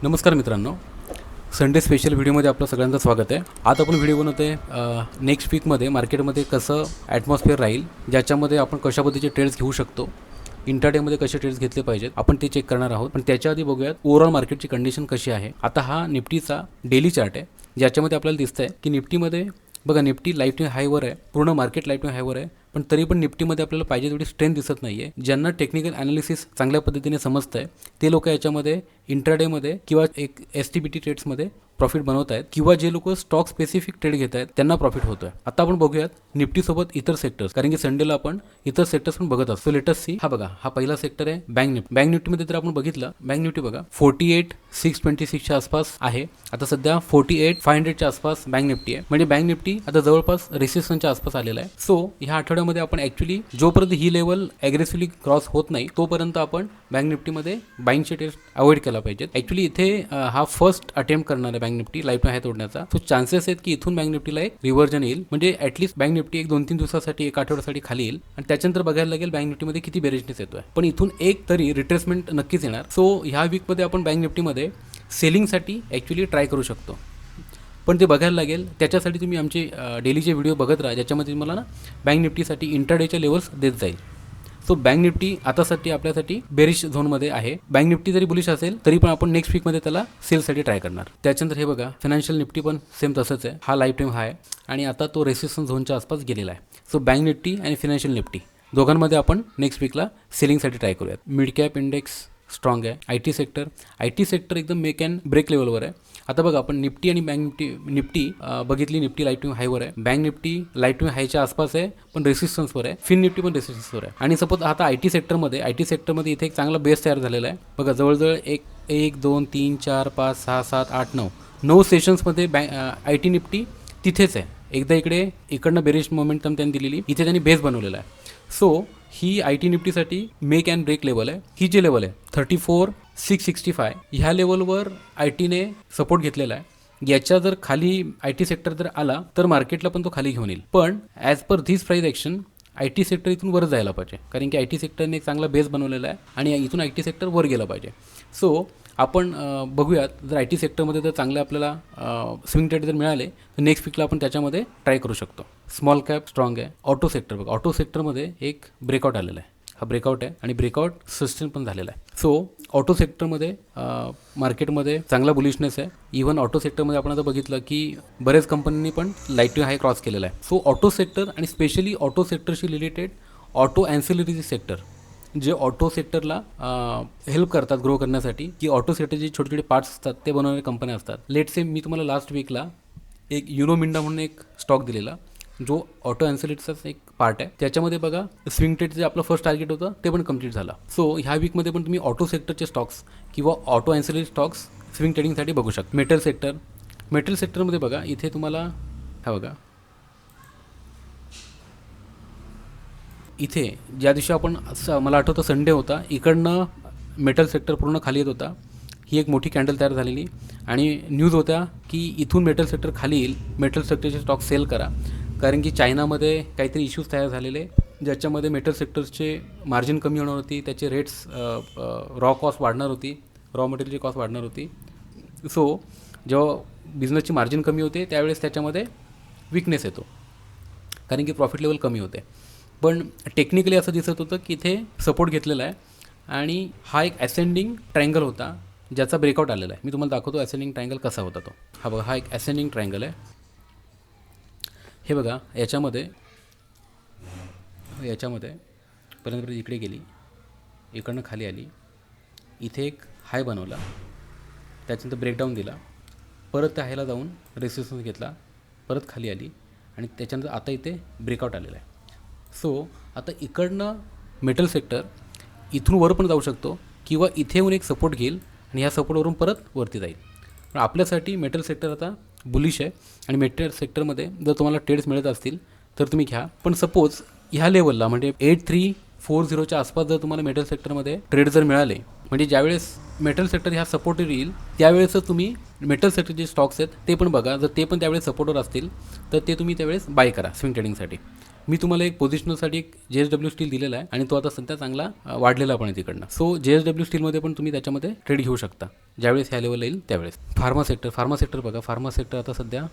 नमस्कार मित्रांनो, Sunday special व्हिडिओमध्ये आपलं सगळ्यांचं स्वागत आहे. आज आपण व्हिडिओ बनवतो आहे नेक्स्ट वीकमध्ये मार्केटमध्ये कसं ॲटमॉस्फिअर राहील, ज्याच्यामध्ये आपण कशा पद्धतीचे ट्रेड्स घेऊ शकतो, इंट्राडेमध्ये कसे ट्रेड्स घेतले पाहिजेत आपण ते चेक करणार आहोत. पण त्याच्या आधी बघूयात ओव्हरऑल मार्केटची कंडिशन कशी आहे. आता हा निफ्टीचा डेली चार्ट आहे, ज्याच्यामध्ये आपल्याला दिसतंय की निफ्टीमध्ये बघा, निफ्टी लाईफ टाईम हायवर आहे, पूर्ण मार्केट लाईफ टाईम हायवर आहे. पण तरी पण निफ्टीमध्ये आपल्याला पाहिजे तेवढी स्ट्रेंथ दिसत नाही आहे. ज्यांना टेक्निकल ॲनालिसिस चांगल्या पद्धतीने समजतं आहे ते लोक याच्यामध्ये इंट्राडेमध्ये किंवा एक STPT ट्रेड्समध्ये प्रॉफिट बनवत आहेत, किंवा जे लोक स्टॉक स्पेसिफिक ट्रेड घेत आहेत त्यांना प्रॉफिट होतो आहे. आता आपण बघूयात निफ्टीसोबत इतर सेक्टर्स, कारण की संडेला आपण इतर सेक्टर्स पण बघत असतो. लेटेस्ट सी हा बघा, हा पहिला सेक्टर आहे बँक निफ्टी. बँक निफ्टीमध्ये जर आपण बघितलं, बँक निफ्टी बघा 48,626च्या आसपास आहे. आता सध्या 48,500च्या आसपास बँक निफ्टी आहे. म्हणजे बँक निफ्टी आता जवळपास रेसिस्टन्सच्या आसपास आलेला आहे. सो ह्या आठवड्यामध्ये आपण ॲक्च्युली जोपर्यंत ही लेवल ॲग्रेसिव्हली क्रॉस होत नाही तोपर्यंत आपण बँक निफ्टीमध्ये बाईंगचे टेस्ट अवॉइड केला पाहिजेत. ॲक्च्युली इथे हा फर्स्ट अटेम्प्ट करणार आहे बँक निफ्टी लाईफ हाय तोडण्याचा. सो चान्सेस आहेत की इथून बँक निफ्टीला एक रिव्हर्जन येईल, म्हणजे ॲटलीस्ट बँक निफ्टी एक 2-3 दिवसासाठी, एक आठवड्यासाठी खाली येईल. आणि त्याच्यानंतर बघायला लागेल बँक निफ्टीमध्ये किती बेरिशनेस येतोय. पण इथून एक तरी रिट्रेसमेंट नक्कीच येणार. सो ह्या वीकमध्ये आपण बँक निफ्टीमध्ये सेलिंगसाठी ॲक्च्युली ट्राय करू शकतो. पण ते बघायला लागेल, त्याच्यासाठी तुम्ही आमचे डेलीचे व्हिडिओ बघत राहा, ज्याच्यामध्ये तुम्हाला बँक निफ्टीसाठी इंट्राडेच्या लेवल्स देत जाईल. सो बँक निफ्टी आतासाठी आपल्यासाठी बेरिश झोनमध्ये आहे. बँक निफ्टी जरी बुलिश असेल तरी पण आपण नेक्स्ट वीकमध्ये त्याला सेलसाठी ट्राय करणार. त्याच्यानंतर हे बघा, फायनान्शियल निफ्टी पण सेम तसंच आहे. हा लाईफ टाईम हाय आणि आता तो रेसिस्टन्स झोनच्या आसपास गेलेला आहे. सो बँक निफ्टी आणि फायनान्शियल निफ्टी दोघांमध्ये आपण नेक्स्ट वीकला सेलिंगसाठी ट्राय करूयात. मिड कॅप इंडेक्स स्ट्रॉंग आहे. IT सेक्टर एकदम मेक अँड ब्रेक लेवलवर आहे. आता बघा, आपण निफ्टी आणि बँक निफ्टी बघितली. निफ्टी लाईफ टाईम हायवर आहे, बँक निफ्टी लाईफ टाईम हायच्या आसपास आहे पण रेसिस्टन्सवर आहे. फिन निफ्टी पण रेसिस्टन्सवर आहे. आणि सपोज आता IT सेक्टरमध्ये इथे एक चांगला बेस तयार झालेला आहे. बघा, जवळजवळ 1 2 3 4 5 6 7 8 9 सेशन्समध्ये IT निफ्टी तिथेच आहे. एकदा इकडनं बेरिश मोमेंटम त्यांनी दिलेली, इथे त्यांनी बेस बनवलेला आहे. सो ही IT निफ्टीसाठी मेक अँड ब्रेक लेवल आहे. ही जी लेवल आहे 34,665, ह्या लेवलवर ITने सपोर्ट घेतलेला आहे. याच्या जर खाली IT सेक्टर जर आला तर मार्केटला पण तो खाली घेऊन येईल. पण as per this price action IT sector इथून वर जायला पाहिजे, कारण की IT सेक्टरने एक चांगला बेस बनवलेला आहे आणि इथून IT सेक्टर वर गेलं पाहिजे. सो आपण बघूयात, जर IT सेक्टरमध्ये जर चांगले आपल्याला स्विंग ट्रेड जर मिळाले तर नेक्स्ट वीकला आपण त्याच्यामध्ये ट्राय करू शकतो. स्मॉल कॅप स्ट्रॉंग आहे. ऑटो सेक्टर बघा, ऑटो सेक्टरमध्ये एक ब्रेकआउट आलेला आहे. हा ब्रेकआउट आहे आणि ब्रेकआउट सस्टेन पण झालेला आहे. सो ऑटो सेक्टरमध्ये मार्केटमध्ये चांगला बुलिशनेस आहे. इव्हन ऑटो सेक्टरमध्ये आपण आता बघितलं की बरेच कंपन्यांनी पण लाईफ टाईम हाय क्रॉस केलेला आहे. सो ऑटो सेक्टर आणि स्पेशली ऑटो सेक्टरशी रिलेटेड ऑटो ॲन्सिलरी सेक्टर, जे ऑटो सेक्टरला हेल्प करतात ग्रो करण्यासाठी, की ऑटो सेक्टरचे छोटे छोटे पार्ट्स असतात ते बनवणारे कंपन्या असतात. लेट से मी तुम्हाला लास्ट वीकला एक युनोमिंडा म्हणून एक स्टॉक दिलेला, जो ऑटो ॲन्सिलरीचाच एक पार्ट आहे. त्याच्यामध्ये बघा, स्विंग ट्रेड जे आपलं फर्स्ट टार्गेट होतं ते पण कंप्लीट झालं. सो ह्या वीकमध्ये पण तुम्ही ऑटो सेक्टरचे स्टॉक्स किंवा ऑटो ॲन्सिलरी स्टॉक्स स्विंग ट्रेडिंगसाठी बघू शकता. मेटल सेक्टरमध्ये बघा, इथे तुम्हाला हा बघा, इथे ज्या दिवशी आपण मला आठवतं संडे होता, इकडनं मेटल सेक्टर पूर्ण खाली येत होता. ही एक मोठी कॅन्डल तयार झालेली आणि न्यूज होत्या की इथून मेटल सेक्टर खाली येईल, मेटल सेक्टरचे स्टॉक सेल करा, कारण की चायनामध्ये काहीतरी इश्यूज तयार झालेले, ज्याच्यामध्ये मेटल सेक्टरचे मार्जिन कमी होणार होती, त्याचे रेट्स रॉ कॉस्ट वाढणार होती, रॉ मटेरियलची कॉस्ट वाढणार होती. सो जेव्हा बिझनेसची मार्जिन कमी होते त्यावेळेस त्याच्यामध्ये विकनेस येतो, कारण की प्रॉफिट लेवल कमी होते. पण टेक्निकली असं दिसत होतं की इथे सपोर्ट घेतलेला आहे आणि हा एक असेंडिंग ट्रायंगल होता ज्याचा ब्रेकआउट आलेला आहे. मी तुम्हाला दाखवतो असेंडिंग ट्रायंगल कसा होता तो. हा बघा, हा एक असेंडिंग ट्रायंगल आहे. हे बघा, याच्यामध्ये पर्यंत इकडे गेली, इकडनं खाली आली, इथे एक हाय बनवला, त्याच्यानंतर ब्रेकडाऊन दिला, परत त्या हायला जाऊन रेसिस्टन्स घेतला, परत खाली आली आणि त्याच्यानंतर आता इथे ब्रेकआउट आलेला आहे. सो आता इकडनं मेटल सेक्टर इथून वर पण जाऊ शकतो किंवा इथे येऊन एक सपोर्ट घेईल आणि ह्या सपोर्टवरून परत वरती जाईल. पण आपल्यासाठी मेटल सेक्टर आता बुलिश आहे आणि मेटल सेक्टरमध्ये जर तुम्हाला ट्रेड्स मिळत असतील तर तुम्ही घ्या. पण सपोज ह्या लेवलला म्हणजे 8340च्या आसपास जर तुम्हाला मेटल सेक्टरमध्ये ट्रेड जर मिळाले, म्हणजे ज्यावेळेस मेटल सेक्टर ह्या सपोर्टवर येईल त्यावेळेसच तुम्ही मेटल सेक्टर जे स्टॉक्स आहेत ते पण बघा. जर ते पण त्यावेळेस सपोर्टवर असतील तर ते तुम्ही त्यावेळेस बाय करा स्विंग ट्रेडिंगसाठी. मी तुम्हाला एक पोझिशनलसाठी एक JSW स्टील दिलेला आहे आणि तो आता सध्या चांगला वाढलेला पण आहे तिकडनं. सो JSW स्टीलमध्ये पण तुम्ही त्याच्यामध्ये ट्रेड घेऊ शकता ज्यावेळेस ह्या लेवलला येईल त्यावेळेस. फार्मा सेक्टर बघा, फार्मा सेक्टर आता सध्या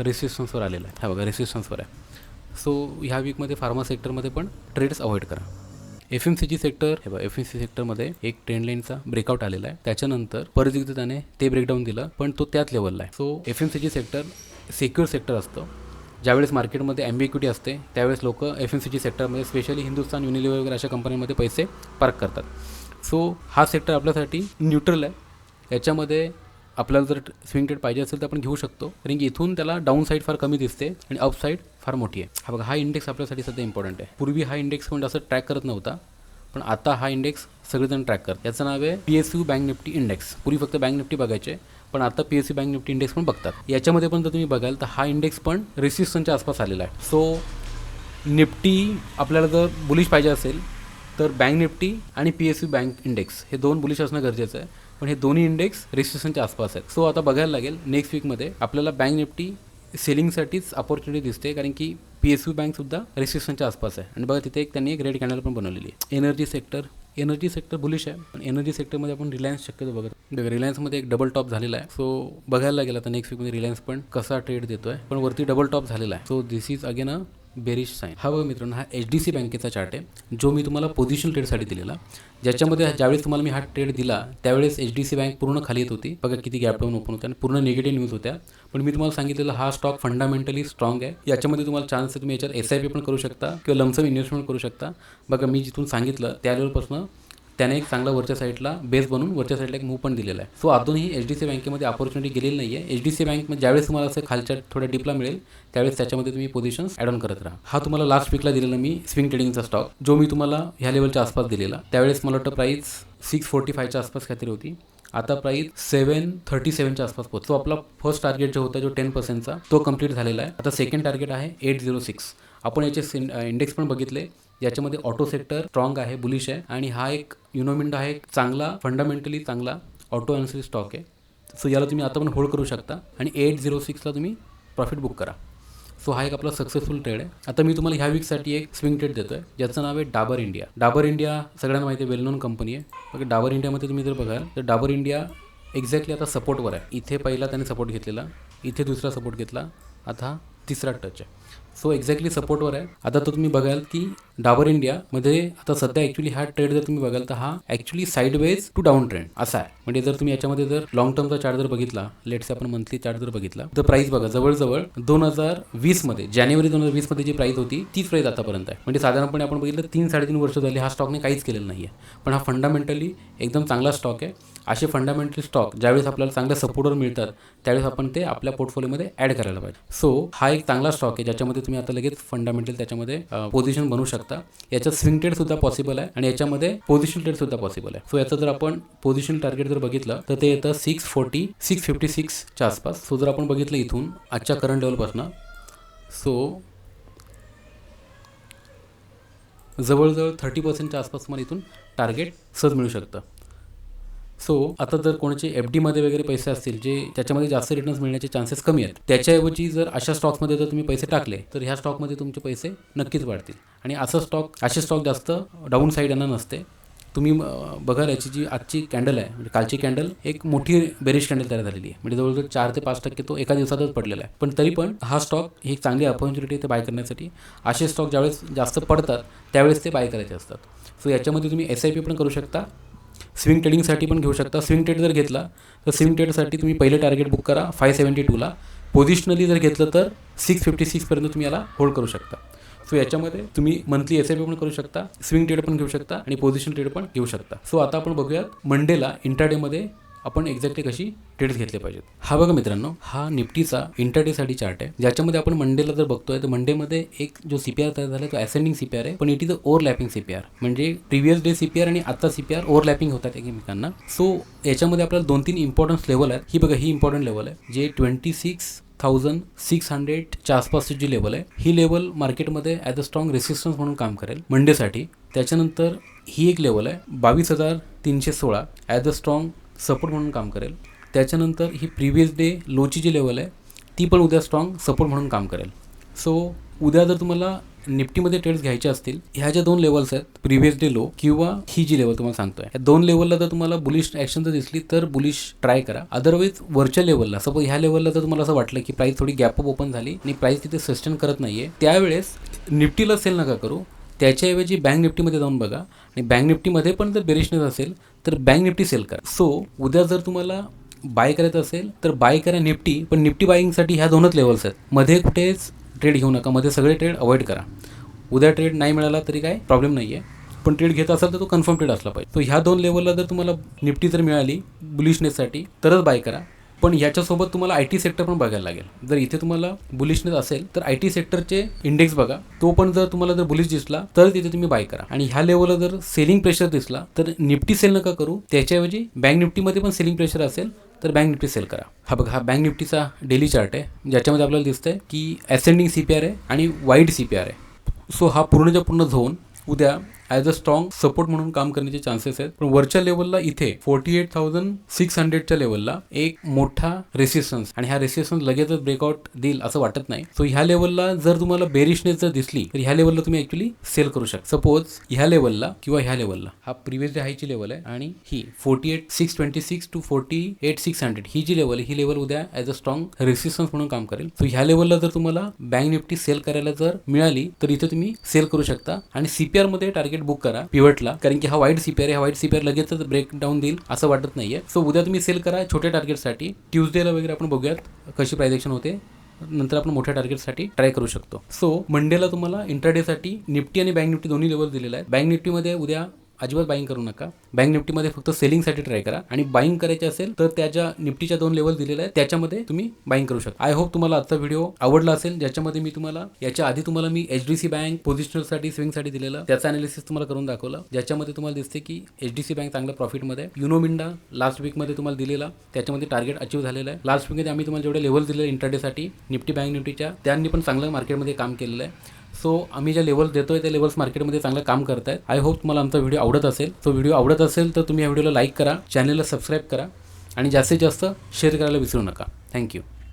रेसिस्टन्सवर आलेला आहे. हा बघा रेसिस्टन्सवर आहे. सो ह्या वीकमध्ये फार्मा सेक्टरमध्ये पण ट्रेड्स अवॉइड करा. FMCG सेक्टर हे बघा, FMCG सेक्टरमध्ये एक ट्रेंड लाईनचा ब्रेकआउट आलेला आहे. त्याच्यानंतर परत एकदा त्याने ते ब्रेकडाऊन दिलं पण तो त्याच लेवलला आहे. So FMCG sector secure sector असतं. ज्यावेळेस मार्केटमध्ये ॲम्बिक्विटी असते त्यावेळेस लोक FMCG सेक्टरमध्ये स्पेशली हिंदुस्तान युनिलिव्हर वगैरे अशा कंपन्यांमध्ये पैसे पार्क करतात. सो हा सेक्टर आपल्यासाठी न्यूट्रल आहे. याच्यामध्ये आपल्याला जर स्विंग ट्रेड पाहिजे असेल तर आपण घेऊ शकतो, कारण की इथून त्याला डाऊन साईड फार कमी दिसते आणि अप साईड फार मोठी आहे. हा बघा, हा इंडेक्स आपल्यासाठी सध्या इम्पॉर्टंट आहे. पूर्वी हा इंडेक्स कोण असं ट्रॅक करत नव्हता, पण आता हा इंडेक्स सगळेजण ट्रॅक करतात. याचं नाव आहे PSU बँक निफ्टी इंडेक्स. पूर्वी फक्त बँक निफ्टी बघायचे, पण आता PSU बँक निफ्टी इंडेक्स पण बघतात. याच्यामध्ये पण जर तुम्ही बघाल तर हा इंडेक्स पण रेसिस्टन्सच्या आसपास आलेला आहे. सो निफ्टी आपल्याला जर बुलिश पाहिजे असेल तर बँक निफ्टी आणि PSU बँक इंडेक्स हे दोन बुलिश असणं गरजेचं आहे, पण हे दोन्ही इंडेक्स रेसिस्टन्सच्या आसपास आहेत. सो आता बघायला लागेल नेक्स्ट वीकमध्ये आपल्याला बँक निफ्टी सेलिंगसाठीच अपॉर्च्युनिटी दिसते, कारण की PSU बँकसुद्धा रेसिस्टन्सच्या आसपास आहे. आणि बघा तिथे त्यांनी एक रेड कॅन्डल पण बनवलेली आहे. एनर्जी सेक्टर बुलिश आहे, पण एनर्जी सेक्टरमध्ये आपण रिलायन्स शक्यतो बघत. रिलायन्समध्ये एक डबल टॉप झालेला आहे. सो बघायला लागेल आता नेक्स्ट वीकमध्ये रिलायन्स पण कसा ट्रेड देतो आहे, पण वरती डबल टॉप झालेला आहे. So this is again a bearish sign. हा बघा मित्रांनो, हा HDC बँकेचा चार्ट आहे जो मी तुम्हाला पोझिशन ट्रेडसाठी दिलेला, ज्याच्यामध्ये ज्यावेळेस तुम्हाला मी हा ट्रेड दिला त्यावेळेस HDC बँक पूर्ण खाली येत होती. बघा किती गॅप डाऊन ओपन होत्या आणि पूर्ण निगेटिव्ह न्यूज होत्या, पण मी तुम्हाला सांगितलेलं हा स्टॉक फंडामेंटली स्ट्रॉंग आहे. याच्यामध्ये तुम्हाला चान्स आहे, तुम्ही याच्यात SIP पण करू शकता किंवा लमसम इन्व्हेस्टमेंट करू शकता. बघा मी जिथून सांगितलं त्या लेवलपासून त्याने एक चांगला वरच्या साईडला बेस बनवून वरच्या साईडला एक मूव पण दिलेला आहे. सो अजूनही HDC बँकेमध्ये अपॉर्च्युनिटी गेलेली नाही आहे. HDC बँकमध्ये ज्यावेळेस तुम्हाला असं खालच्या थोड्या डिपला मिळेल त्यावेळेस त्याच्यामध्ये तुम्ही पोझिशन्स ॲड ऑन करत राहा. हा तुम्हाला लास्ट वीकला दिलेला मी स्विंग ट्रेडिंगचा स्टॉक जो मी तुम्हाला ह्या लेवलच्या आसपास दिलेला, त्यावेळेस मला वाटतं प्राईस 645च्या आसपास काहीतरी होती. आता प्राईस 737च्या आसपास पोहोचतो. तो आपला फर्स्ट टार्गेट जो होता जो 10%चा तो कंप्लीट झालेला आहे. आता सेकंड टार्गेट आहे 806. आपण याचे इंडेक्स पण बघितले, याच्यामध्ये ऑटो सेक्टर स्ट्रॉंग आहे, बुलिश आहे, आणि हा एक युनोमिंड आहे, एक चांगला फंडामेंटली चांगला ऑटो एनर्जी स्टॉक आहे. सो याला तुम्ही आता पण होल्ड करू शकता आणि 806ला तुम्ही प्रॉफिट बुक करा. सो हा एक आपला सक्सेसफुल ट्रेड आहे. आता मी तुम्हाला ह्या वीकसाठी एक स्विंग ट्रेड देतो आहे ज्याचं नाव आहे डाबर इंडिया. डाबर इंडिया सगळ्यांना माहिती आहे, वेल नोन कंपनी आहे. बघा डाबर इंडियामध्ये तुम्ही जर बघाल तर डाबर इंडिया एक्झॅक्टली आता सपोर्टवर आहे. इथे पहिला त्याने सपोर्ट घेतलेला, इथे दुसरा सपोर्ट घेतला, आता तिसरा टच आहे. सो एक्झॅक्टली सपोर्टवर आहे. आता तो तुम्ही बघाल की डाबर इंडियामध्ये आता सध्या ॲक्च्युली हा ट्रेड जर तुम्ही बघाल तर हा actually sideways to down trend असा आहे. म्हणजे जर तुम्ही याच्यामध्ये जर लॉंग टर्मचा चार्ट जर बघितला, लेट्स आपण मंथली चार्ट जर बघितला तर प्राईस बघा जवळजवळ 2020मध्ये जानेवारी 2020मध्ये जी प्राईस होती तीच प्राईस आतापर्यंत आहे. म्हणजे साधारणपणे आपण बघितलं 3-3.5 वर्ष झाली हा स्टॉकने काहीच केलेलं नाही आहे, पण हा फंडामेंटली एकदम चांगला स्टॉक आहे. असे फंडामेंटल स्टॉक ज्यावेळेस आपल्याला चांगल्या सपोर्टवर मिळतात त्यावेळेस आपण ते आपल्या पोर्टफोलिओमध्ये ॲड करायला पाहिजे. सो हा एक चांगला स्टॉक आहे ज्याच्यामध्ये तुम्ही आता लगेच फंडामेंटल त्याच्यामध्ये पोझिशन बनवू शकता. याच्यात स्विंग ट्रेड सुद्धा पॉसिबल आहे आणि याच्यामध्ये पोझिशन ट्रेड सुद्धा पॉसिबल आहे. सो याचं जर आपण पोझिशन टार्गेट जर बघितलं तर ते येतं 640-656च्या आसपास. सो जर आपण बघितलं इथून आजच्या करंट लेवलपासून, सो जवळजवळ 30%च्या आसपास तुम्हाला इथून टार्गेट सहज मिळू शकतं. सो आता जर कोणाचे FDमध्ये वगैरे पैसे असतील जे त्याच्यामध्ये जास्त रिटर्न्स मिळण्याचे चान्सेस कमी आहेत, त्याच्याऐवजी जर अशा स्टॉक्समध्ये जर तुम्ही पैसे टाकले तर ह्या स्टॉकमध्ये तुमचे पैसे नक्कीच वाढतील. आणि असे स्टॉक जास्त डाऊन साईड यांना नसते. तुम्ही बघाल याची जी आजची कॅन्डल आहे, म्हणजे कालची कॅन्डल एक मोठी बेरिश कॅन्डल तयार झालेली आहे, म्हणजे जवळजवळ 4 ते 5% तो एका दिवसातच पडलेला आहे. पण तरी पण हा स्टॉक ही एक चांगली अपॉर्च्युनिटी आहे ते बाय करण्यासाठी. असे स्टॉक ज्यावेळेस जास्त पडतात त्यावेळेस ते बाय करायचे असतात. सो याच्यामध्ये तुम्ही SIP पण करू शकता, स्विंग ट्रेडिंगसाठी पण घेऊ शकता. स्विंग ट्रेड जर घेतला तर स्विंग ट्रेडसाठी तुम्ही पहिले टार्गेट बुक करा 572ला. पोझिशनली जर घेतलं तर 656पर्यंत तुम्ही याला होल्ड करू शकता. सो याच्यामध्ये तुम्ही मंथली SIP पण करू शकता, स्विंग ट्रेड पण घेऊ शकता आणि पोझिशन ट्रेड पण घेऊ शकता. सो आता आपण बघूयात मंडेला इंट्राडेमध्ये आपण एक्झॅक्टली कशी ट्रेड्स घेतले पाहिजेत. हा बघा मित्रांनो, हा निफ्टीचा इंट्राडेसाठी चार्ट आहे ज्याच्यामध्ये आपण मंडेला जर बघतोय तर मंडेमध्ये एक जो CPR तयार झाला तो असेंडिंग CPR आहे, पण it is a overlapping CPR. म्हणजे प्रिव्हियस डे CPR आणि आता CPR ओव्हरलॅपिंग होतात एकमेकांना. सो याच्यामध्ये आपल्याला 2-3 इम्पॉर्टन्स लेवल आहेत. ही बघा, ही इम्पॉर्टंट लेवल आहे जे 26,600च्या आसपासची जी लेवल आहे, ही लेवल मार्केटमध्ये ॲज अ स्ट्रॉंग रेसिस्टन्स म्हणून काम करेल मंडेसाठी. त्याच्यानंतर ही एक लेवल आहे 22,316 ॲज अ स्ट्रॉंग सपोर्ट म्हणून काम करेल. त्याच्यानंतर ही प्रिव्हियस डे लोची जी लेवल आहे ती पण उद्या स्ट्रॉंग सपोर्ट म्हणून काम करेल. सो उद्या जर तुम्हाला निफ्टीमध्ये ट्रेड्स घ्यायचे असतील, ह्या ज्या 2 लेवल्स आहेत, प्रिव्हियस डे लो किंवा ही जी लेवल तुम्हाला सांगतोय, या 2 लेवलला जर तुम्हाला बुलिश ॲक्शन जर दिसली तर बुलिश ट्राय करा. अदरवाईज वरच्या लेवलला, सपोज ह्या लेवलला जर तुम्हाला असं वाटलं की प्राइस थोडी गॅप अप ओपन झाली आणि प्राइस तिथे सस्टेन करत नाहीये, त्यावेळेस निफ्टीला सेल नका करू. त्याच्याऐवजी बँक निफ्टीमध्ये जाऊन बघा आणि बँक निफ्टीमध्ये पण जर बेरिशनेस असेल तर बँक निफ्टी सेल करा. सो उद्या जर तुम्हाला बाय करायचं असेल तर बाय करा निफ्टी, पण निफ्टी बाईंगसाठी ह्या 2च लेवल्स आहेत. मध्ये कुठेच ट्रेड घेऊ नका, मध्ये सगळे ट्रेड अवॉइड करा. उद्या ट्रेड नाही मिळाला तरी काय प्रॉब्लेम नाही आहे, पण ट्रेड घेत असाल तर तो कन्फर्म ट्रेड असला पाहिजे. तो ह्या 2 लेवलला जर तुम्हाला निफ्टी जर मिळाली बुलिशनेससाठी तरच बाय करा. पण याच्यासोबत तुम्हाला आय टी सेक्टर पण बघायला लागेल. जर इथे तुम्हाला बुलिशनेस असेल तर आय टी सेक्टरचे इंडेक्स बघा, तो पण जर तुम्हाला जर बुलिश दिसला तर तिथे तुम्ही बाय करा. आणि ह्या लेवलला जर सेलिंग प्रेशर दिसला तर निफ्टी सेल नका करू, त्याच्याऐवजी बँक निफ्टीमध्ये पण सेलिंग प्रेशर असेल तर बँक निफ्टी सेल करा. हा बघा, हा बँक निफ्टीचा डेली चार्ट आहे, ज्याच्यामध्ये आपल्याला दिसतंय की असेंडिंग CPR आहे आणि वाईड CPR आहे. सो हा पूर्णच्या पूर्ण झोन उद्या ॲज अ स्ट्रॉंग सपोर्ट म्हणून काम करण्याचे चान्सेस आहेत. पण वरच्या लेवलला इथे 48,600च्या लेवलला एक मोठा रेसिस्टन्स, आणि ह्या रेसिस्टन्स लगेचच ब्रेकआउट देईल असं वाटत नाही. सो ह्या लेवलला जर तुम्हाला बेरिशनेस जर दिसली तर ह्या लेवलला तुम्ही ॲक्च्युली सेल करू शकता. सपोज ह्या लेवलला किंवा ह्या लेवलला, हा प्रिव्हियस डे हायची लेवल आहे आणि ही 48,626 to 48,600 ही जी लेवल आहे, ही लेवल उद्या ॲज अ स्ट्रॉंग रेसिस्टन्स म्हणून काम करेल. सो ह्या लेवलला जर तुम्हाला बँक निफ्टी सेल करायला जर मिळाली तर इथे तुम्ही सेल करू शकता. आणि CPR मध्ये टार्गेट बुक करा पिवटला, कारण की हा वाईड CPR आहे. हा वाईड CPR लगेचच ब्रेकडाऊन देईल असं वाटत नाहीये. सो उद्या तुम्ही सेल करा छोट्या टार्गेटसाठी. ट्यूजडेला वगैरे आपण बघूयात कशी प्राइस ॲक्शन होते, नंतर आपण मोठ्या टार्गेटसाठी ट्राय करू शकतो. सो मंडेला तुम्हाला इंट्राडेसाठी निफ्टी आणि बँक निफ्टी दोन्ही लेवल दिलेले आहेत. बँक निफ्टीमध्ये उद्या अजिबात बाईंग करू नका. बँक निफ्टीमध्ये फक्त सेलिंगसाठी ट्राय करा, आणि बाईंग करायचे असेल तर त्याच्या निफ्टीच्या 2 लेवल दिलेल्या आहेत, त्याच्यामध्ये तुम्ही बाईंग करू शकता. आय होप तुम्हाला आजचा व्हिडिओ आवडला असेल, ज्याच्यामध्ये मी तुम्हाला याच्या आधी तुम्हाला मी HDFC बँक पोझिशनलसाठी स्विंगसाठी दिलेलं त्याचं अनालिसिस तुम्हाला करून दाखवलं, ज्याच्यामध्ये तुम्हाला दिसते की HDFC बँक चांगल्या प्रॉफिटमध्ये. युनो मिंडा लास्ट वीकमध्ये तुम्हाला दिलेला, त्याच्यामध्ये टार्गेट अचीव्ह झालेलं आहे. लास्ट वीकमध्ये आम्ही तुम्हाला जेवढे लेवल दिले इंट्राडेसाठी निफ्टी बँक निफ्टीच्या, त्यांनी पण चांगलं मार्केटमध्ये काम केलेलं आहे. सो आम्ही ज्या लेवल्स देतोय त्या लेवल्स मार्केटमध्ये चांगलं काम करत आहेत. आय होप तुम्हाला आमचा व्हिडिओ आवडत असेल. तो व्हिडिओ आवडत असेल तर तुम्ही या व्हिडिओला लाईक करा, चॅनलला सबस्क्राईब करा आणि जास्तीत जास्त शेअर करायला विसरू नका. थँक्यू.